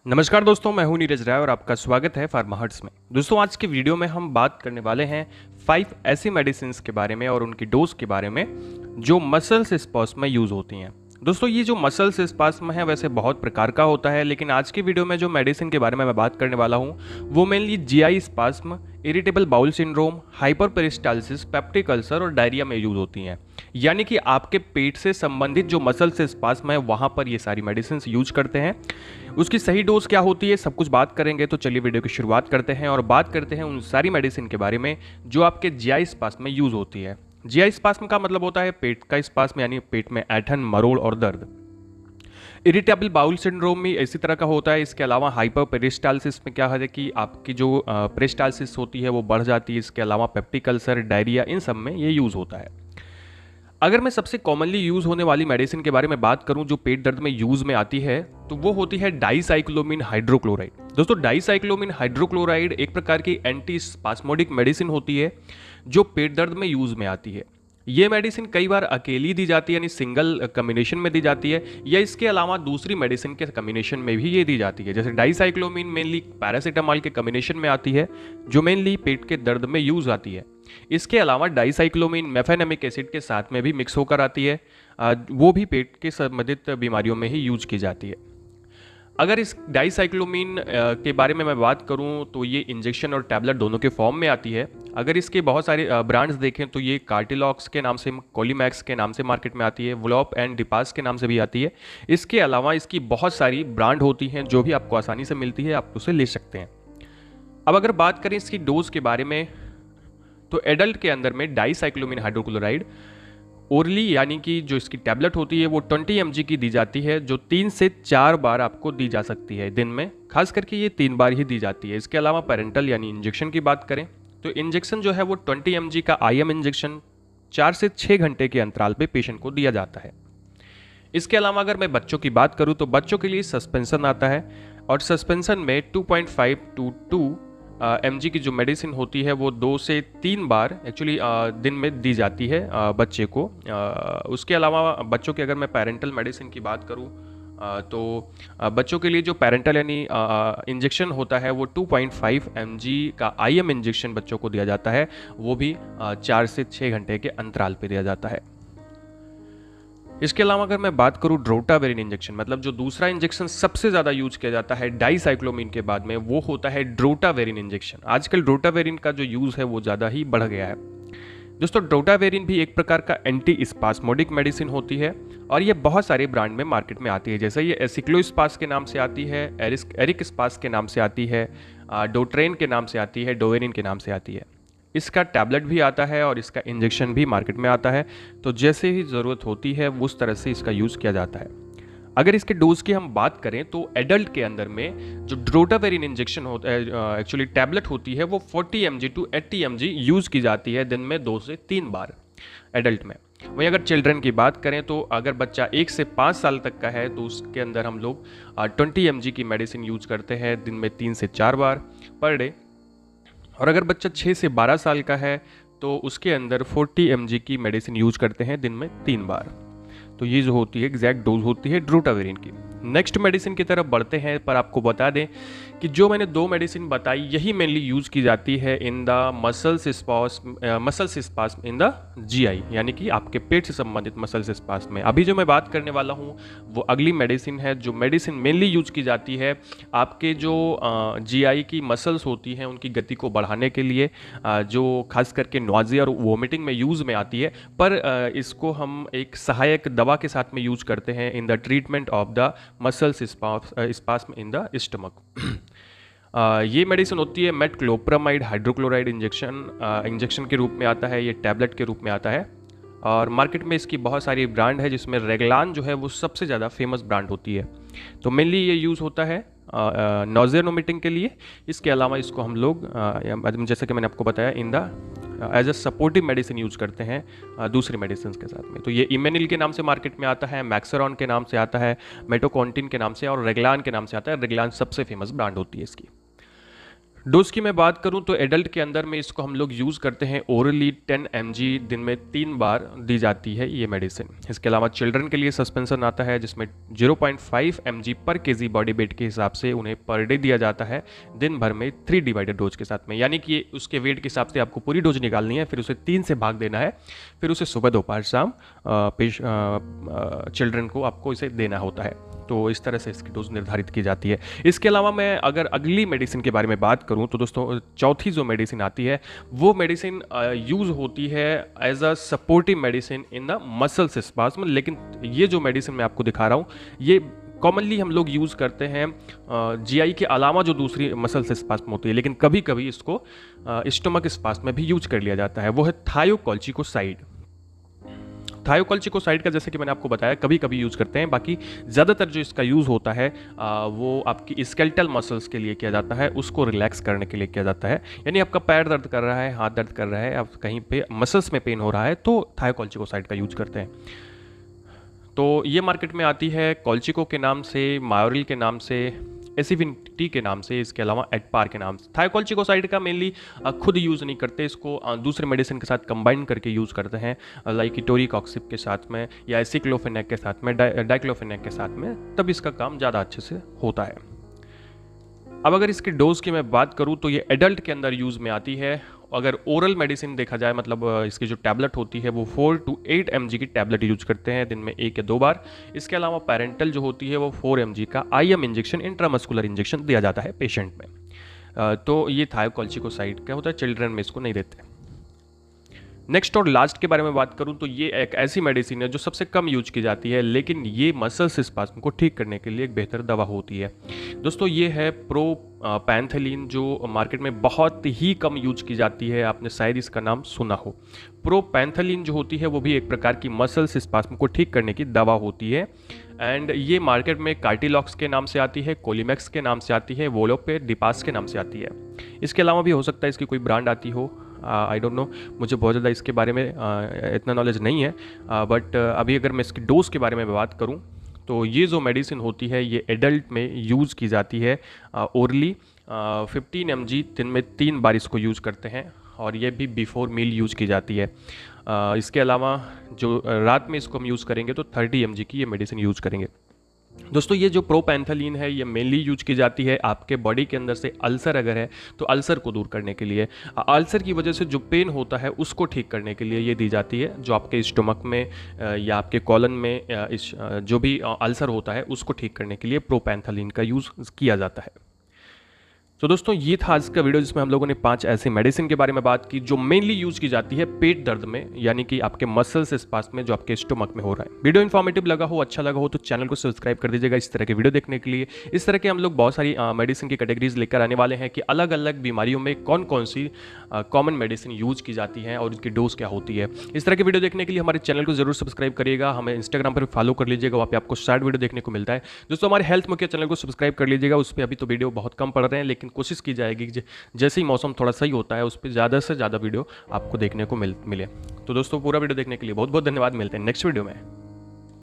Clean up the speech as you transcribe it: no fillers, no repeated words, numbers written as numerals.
नमस्कार दोस्तों, मैं हूं नीरज राय और आपका स्वागत है फार्मा हर्ट्स में। दोस्तों, आज की वीडियो में हम बात करने वाले हैं 5 ऐसी मेडिसिन के बारे में और उनकी डोज के बारे में जो मसल्स स्पास्म में यूज़ होती हैं। दोस्तों, ये जो मसल्स स्पास्म है वैसे बहुत प्रकार का होता है, लेकिन आज की वीडियो में जो मेडिसिन के बारे में मैं बात करने वाला हूँ वो mainly GI spasm, irritable bowel syndrome, hyperperistalsis, peptic ulcer और डायरिया में यूज होती हैं। यानी कि आपके पेट से संबंधित जो मसल से स्पास्म है वहाँ पर ये सारी मेडिसिन यूज करते हैं। उसकी सही डोज क्या होती है सब कुछ बात करेंगे, तो चलिए वीडियो की शुरुआत करते हैं और बात करते हैं उन सारी मेडिसिन के बारे में जो आपके जीआई स्पास्म में यूज होती है। जीआई स्पास्म का मतलब होता है पेट का स्पास्म, यानी पेट में ऐंठन, मरोड़ और दर्द। इरिटेबल बाउल सिंड्रोम में इसी तरह का होता है। इसके अलावा हाइपर पेरिस्टालसिस में क्या है कि आपकी जो पेरिस्टालसिस होती है वो बढ़ जाती है। इसके अलावा पेप्टिक अल्सर, डायरिया, इन सब में ये यूज़ होता है। अगर मैं सबसे कॉमनली यूज़ होने वाली मेडिसिन के बारे में बात करूं जो पेट दर्द में यूज़ में आती है तो वो होती है डाइसाइक्लोमिन हाइड्रोक्लोराइड। दोस्तों, डाइसाइक्लोमिन हाइड्रोक्लोराइड एक प्रकार की एंटी स्पास्मोडिक मेडिसिन होती है जो पेट दर्द में यूज़ में आती है। ये मेडिसिन कई बार अकेली दी जाती है, यानी सिंगल कम्बिनेशन में दी जाती है, या इसके अलावा दूसरी मेडिसिन के कम्बिनेशन में भी ये दी जाती है। जैसे डाइसाइक्लोमिन मेनली पैरासीटामॉल के कम्बिनेशन में आती है जो मेनली पेट के दर्द में यूज़ आती है। इसके अलावा डाइसाइक्लोमिन मेफेनेमिक एसिड के साथ में भी मिक्स होकर आती है, वो भी पेट के संबंधित बीमारियों में ही यूज की जाती है। अगर इस डाइसाइक्लोमिन के बारे में मैं बात करूं तो ये इंजेक्शन और टैबलेट दोनों के फॉर्म में आती है। अगर इसके बहुत सारे ब्रांड्स देखें तो ये कार्टिलॉक्स के नाम से, कोलीमैक्स के नाम से मार्केट में आती है, वुलॉप एंड डिपास के नाम से भी आती है। इसके अलावा इसकी बहुत सारी ब्रांड होती हैं जो भी आपको आसानी से मिलती है, आप उसे ले सकते हैं। अब अगर बात करें इसकी डोज के बारे में तो एडल्ट के अंदर में डाइसाइक्लोमिन हाइड्रोक्लोराइड ओरली, यानी कि जो इसकी टैबलेट होती है वो 20 mg की दी जाती है, जो 3 से 4 बार आपको दी जा सकती है दिन में। खास करके ये 3 बार ही दी जाती है। इसके अलावा पेरेंटल यानी इंजेक्शन की बात करें तो इंजेक्शन जो है वो 20 mg का IM इंजेक्शन 4 से 6 घंटे के अंतराल पे पेशेंट को दिया जाता है। इसके अलावा अगर मैं बच्चों की बात करूं तो बच्चों के लिए सस्पेंशन आता है और सस्पेंशन में 2.5 टू 2 mg की जो मेडिसिन होती है वो 2 से 3 बार एक्चुअली दिन में दी जाती है बच्चे को। उसके अलावा बच्चों की अगर मैं पेरेंटल मेडिसिन की बात करूं तो बच्चों के लिए जो पेरेंटल यानी इंजेक्शन होता है वो 2.5 mg का IM इंजेक्शन बच्चों को दिया जाता है, वो भी 4 से 6 घंटे के अंतराल पर दिया जाता है। इसके अलावा अगर मैं बात करूं ड्रोटावेरिन इंजेक्शन, मतलब जो दूसरा इंजेक्शन सबसे ज़्यादा यूज किया जाता है डाइसाइक्लोमिन के बाद में, वो होता है ड्रोटावेरिन इंजेक्शन। आजकल ड्रोटावेरिन का जो यूज़ है वो ज़्यादा ही बढ़ गया है। दोस्तों, ड्रोटावेरिन भी एक प्रकार का एंटी स्पास्मोडिक मेडिसिन होती है और ये बहुत सारे ब्रांड में मार्केट में आती है। जैसे ये एसिक्लोस्पास के नाम से आती है, एरिक स्पास के नाम से आती है, डोट्रेन के नाम से आती है, डोवेरिन के नाम से आती है। इसका टैबलेट भी आता है और इसका इंजेक्शन भी मार्केट में आता है, तो जैसे ही ज़रूरत होती है उस तरह से इसका यूज़ किया जाता है। अगर इसके डोज की हम बात करें तो एडल्ट के अंदर में जो ड्रोटावेरिन इंजेक्शन होता है, एक्चुअली टैबलेट होती है, वो 40 mg टू 80 mg यूज़ की जाती है दिन में 2 से 3 बार एडल्ट में। वहीं अगर चिल्ड्रन की बात करें तो अगर बच्चा 1 से 5 साल तक का है तो उसके अंदर हम लोग 20 mg की मेडिसिन यूज करते हैं दिन में 3 से 4 बार पर डे। और अगर बच्चा 6 से 12 साल का है तो उसके अंदर 40 mg की मेडिसिन यूज करते हैं दिन में 3 बार। तो ये जो होती है एग्जैक्ट डोज होती है ड्रोटावेरिन की। नेक्स्ट मेडिसिन की तरफ बढ़ते हैं, पर आपको बता दें कि जो मैंने 2 मेडिसिन बताई यही मेनली यूज की जाती है इन the muscles spasm in the GI, यानी कि आपके पेट से संबंधित मसल्स स्पास्म में। अभी जो मैं बात करने वाला हूँ वो अगली मेडिसिन है जो मेडिसिन मेनली यूज की जाती है आपके जो जीआई की मसल्स होती हैं उनकी गति को बढ़ाने के लिए, जो खास करके नॉजिया और वोमिटिंग में यूज़ में आती है, पर इसको हम एक सहायक दवा के साथ में यूज करते हैं in the treatment of the muscles spasm in the stomach. ये मेडिसिन होती है मेटक्लोप्रामाइड हाइड्रोक्लोराइड इंजेक्शन के रूप में आता है, ये टैबलेट के रूप में आता है और मार्केट में इसकी बहुत सारी ब्रांड है जिसमें रेगलान जो है वो सबसे ज़्यादा फेमस ब्रांड होती है। तो मेनली ये यूज़ होता है नॉजिया वोमिटिंग के लिए। इसके अलावा इसको हम लोग जैसे कि मैंने आपको बताया in the as a supportive medicine use करते हैं दूसरी मेडिसिन के साथ में। तो ये इमेनिल के नाम से मार्केट में आता है, मैक्सरॉन के नाम से आता है, मेटोकॉन्टिन के नाम से और रेगलान के नाम से आता है। रेगलान सबसे फेमस ब्रांड होती है इसकी। डोज की मैं बात करूं तो एडल्ट के अंदर में इसको हम लोग यूज़ करते हैं ओरली 10 mg दिन में 3 बार दी जाती है ये मेडिसिन। इसके अलावा चिल्ड्रन के लिए सस्पेंशन आता है जिसमें 0.5 mg पर केजी बॉडी वेट के हिसाब से उन्हें पर डे दिया जाता है दिन भर में 3 डिवाइडेड डोज के साथ में, यानी कि उसके वेट के हिसाब से आपको पूरी डोज निकालनी है, फिर उसे 3 से भाग देना है, फिर उसे सुबह दोपहर शाम चिल्ड्रन को आपको इसे देना होता है। तो इस तरह से इसकी डोज निर्धारित की जाती है। इसके अलावा मैं अगर अगली मेडिसिन के बारे में बात करूं तो दोस्तों चौथी जो मेडिसिन आती है वो मेडिसिन यूज़ होती है as a supportive medicine in the muscles spasm. लेकिन ये जो मेडिसिन मैं आपको दिखा रहा हूँ ये कॉमनली हम लोग यूज़ करते हैं जीआई के अलावा जो दूसरी मसल्स स्पाज्म होती है, लेकिन कभी कभी इसको स्टमक स्पाज्म में भी यूज कर लिया जाता है। वो है थायोकोल्चिकोसाइड। थायोकोल्चिकोसाइड का जैसे कि मैंने आपको बताया कभी कभी यूज़ करते हैं, बाकी ज़्यादातर जो इसका यूज़ होता है वो आपकी स्केलेटल मसल्स के लिए किया जाता है, उसको रिलैक्स करने के लिए किया जाता है। यानी आपका पैर दर्द कर रहा है, हाथ दर्द कर रहा है, आप कहीं पे मसल्स में पेन हो रहा है तो थायोकोल्चिकोसाइड का यूज करते हैं। तो ये मार्केट में आती है कॉल्चिको के नाम से, मायोरिल के नाम से, एसिविनिटी के नाम से, इसके अलावा एडपार के नाम से। थायोकोल्चिकोसाइड का मेनली खुद यूज़ नहीं करते, इसको दूसरे मेडिसिन के साथ कंबाइन करके यूज़ करते हैं, लाइक टोरिकॉक्सिब के साथ में या एसिक्लोफेनेक के साथ में, डाइक्लोफेनेक के साथ में, तब इसका काम ज़्यादा अच्छे से होता है। अब अगर इसकी डोज की मैं बात करूं तो ये एडल्ट के अंदर यूज़ में आती है। अगर ओरल मेडिसिन देखा जाए, मतलब इसकी जो टैबलेट होती है वो 4 to 8 mg की टैबलेट यूज करते हैं दिन में 1 या 2 बार। इसके अलावा पेरेंटल जो होती है वो 4 mg का IM इंजेक्शन, इंट्रामस्कुलर इंजेक्शन दिया जाता है पेशेंट में। तो ये थायोकोल्चिकोसाइड का होता है, चिल्ड्रन में इसको नहीं देते। नेक्स्ट और लास्ट के बारे में बात करूं तो ये एक ऐसी मेडिसिन है जो सबसे कम यूज की जाती है, लेकिन ये मसल्स स्पाज्म को ठीक करने के लिए एक बेहतर दवा होती है। दोस्तों ये है प्रोपैंथेलिन, जो मार्केट में बहुत ही कम यूज की जाती है, आपने शायद इसका नाम सुना हो। प्रोपैंथेलिन जो होती है वो भी एक प्रकार की मसल्स स्पाज्म को ठीक करने की दवा होती है, एंड ये मार्केट में कार्टिलॉक्स के नाम से आती है, कोलिमैक्स के नाम से आती है, वोलोपे डिपास के नाम से आती है। इसके अलावा भी हो सकता है इसकी कोई ब्रांड आती हो, आई डोंट नो, मुझे बहुत ज़्यादा इसके बारे में इतना नॉलेज नहीं है। बट अभी अगर मैं इसकी डोज के बारे में बात करूं तो ये जो मेडिसिन होती है ये एडल्ट में यूज़ की जाती है ओरली 15 mg दिन में 3 बार इसको यूज़ करते हैं, और ये भी बिफोर मील यूज़ की जाती है। इसके अलावा जो रात में इसको हम यूज़ करेंगे तो 30 mg की ये मेडिसिन यूज़ करेंगे। दोस्तों ये जो प्रोपैंथेलिन है ये मेनली यूज की जाती है आपके बॉडी के अंदर से अल्सर अगर है तो अल्सर को दूर करने के लिए, अल्सर की वजह से जो पेन होता है उसको ठीक करने के लिए ये दी जाती है। जो आपके स्टमक में या आपके कॉलन में जो भी अल्सर होता है उसको ठीक करने के लिए प्रोपैंथेलिन का यूज़ किया जाता है। तो दोस्तों ये था आज का वीडियो जिसमें हम लोगों ने 5 ऐसी मेडिसिन के बारे में बात की जो मेनली यूज की जाती है पेट दर्द में, यानी कि आपके मसल्स स्पास में जो आपके स्टमक में हो रहा है। वीडियो इन्फॉर्मेटिव लगा हो, अच्छा लगा हो तो चैनल को सब्सक्राइब कर दीजिएगा इस तरह के वीडियो देखने के लिए। इस तरह के हम लोग बहुत सारी मेडिसिन की कैटेगरीज लेकर आने वाले हैं कि अलग अलग बीमारियों में कौन कौन सी कॉमन मेडिसिन यूज की जाती है और उसकी डोज क्या होती है। इस तरह के वीडियो देखने के लिए हमारे चैनल को जरूर सब्सक्राइब करिएगा, हमें इंस्टाग्राम पर फॉलो कर लीजिएगा, वहाँ पे आपको शार्ट वीडियो देखने को मिलता है। दोस्तों हमारे हेल्थ मुख्य चैनल को सब्सक्राइब कर लीजिएगा, उस पर अभी तो वीडियो बहुत कम पड़ रहे हैं, लेकिन कोशिश की जाएगी जैसे ही मौसम थोड़ा सही होता है उस पर ज़्यादा से ज़्यादा वीडियो आपको देखने को मिले। तो दोस्तों पूरा वीडियो देखने के लिए बहुत बहुत धन्यवाद, मिलते हैं नेक्स्ट वीडियो में।